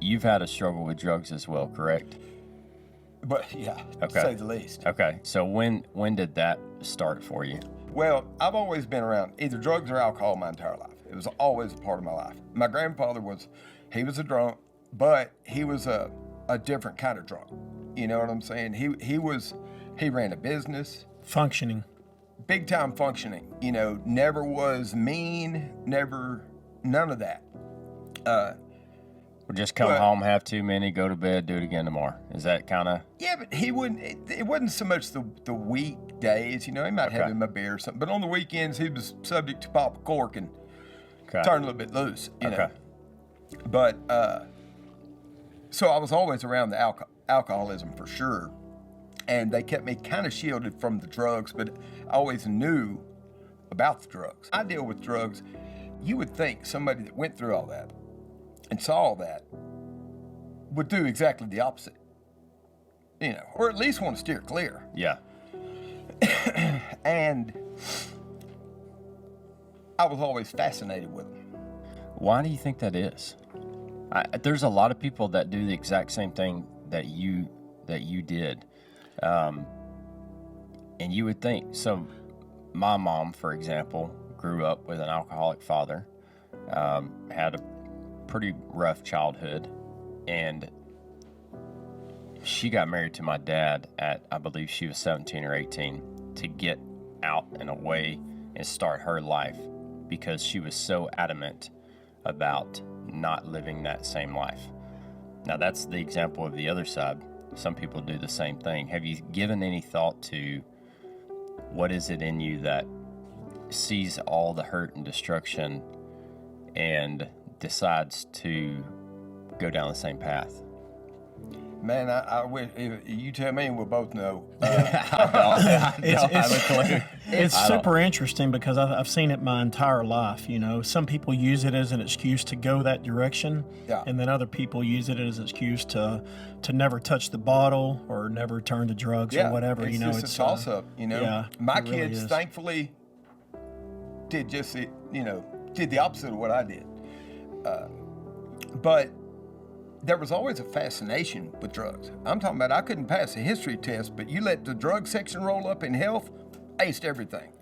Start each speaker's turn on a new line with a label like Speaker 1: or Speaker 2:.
Speaker 1: you've had a struggle with drugs as well, correct?
Speaker 2: But yeah, to
Speaker 1: Okay.
Speaker 2: say the least.
Speaker 1: Okay. So when did that start for you?
Speaker 2: Well, I've always been around either drugs or alcohol my entire life. It was always a part of my life. My grandfather he was a drunk, but he was a different kind of drunk. You know what I'm saying? He ran a business,
Speaker 3: Functioning.
Speaker 2: big time functioning. You know, never was mean, none of that.
Speaker 1: Or just come
Speaker 2: Well-
Speaker 1: home, have too many, go to bed, do it again tomorrow. Is that kind of
Speaker 2: Yeah, but he wouldn't. It wasn't so much the weekdays. You know, he might have
Speaker 1: Okay.
Speaker 2: him a beer or something, but on the weekends he was subject to pop a cork and
Speaker 1: okay?
Speaker 2: turn a little bit loose. You know.
Speaker 1: Okay.
Speaker 2: But so I was always around the alcoholism for sure, and they kept me kind of shielded from the drugs, but I always knew about the drugs. I deal with drugs. You would think somebody that went through all that and saw all that would do exactly the opposite, you know, or at least want to steer clear.
Speaker 1: Yeah.
Speaker 2: And I was always fascinated with them.
Speaker 1: Why do you think that is? There's a lot of people that do the exact same thing that you did, and you would think. So, my mom, for example, grew up with an alcoholic father, had a pretty rough childhood, and she got married to my dad at, I believe she was 17 or 18, to get out and away and start her life because she was so adamant about not living that same life. Now, that's the example of the other side. Some people do the same thing. Have you given any thought to what is it in you that sees all the hurt and destruction and decides to go down the same path?
Speaker 2: Man, I wish if you tell me, we'll both know.
Speaker 1: I don't have a clue.
Speaker 3: It's
Speaker 1: I don't-
Speaker 3: super interesting because I've seen it my entire life. You know, some people use it as an excuse to go that direction,
Speaker 2: Yeah.
Speaker 3: and then other people use it as an excuse to never touch the bottle or never turn to drugs or whatever.
Speaker 2: It's
Speaker 3: You know,
Speaker 2: just a toss up. You know,
Speaker 3: yeah,
Speaker 2: my
Speaker 3: it really
Speaker 2: kids
Speaker 3: is.
Speaker 2: thankfully did just it. You know, did the opposite of what I did. But there was always a fascination with drugs. I'm talking about I couldn't pass a history test, but you let the drug section roll up in health, aced everything.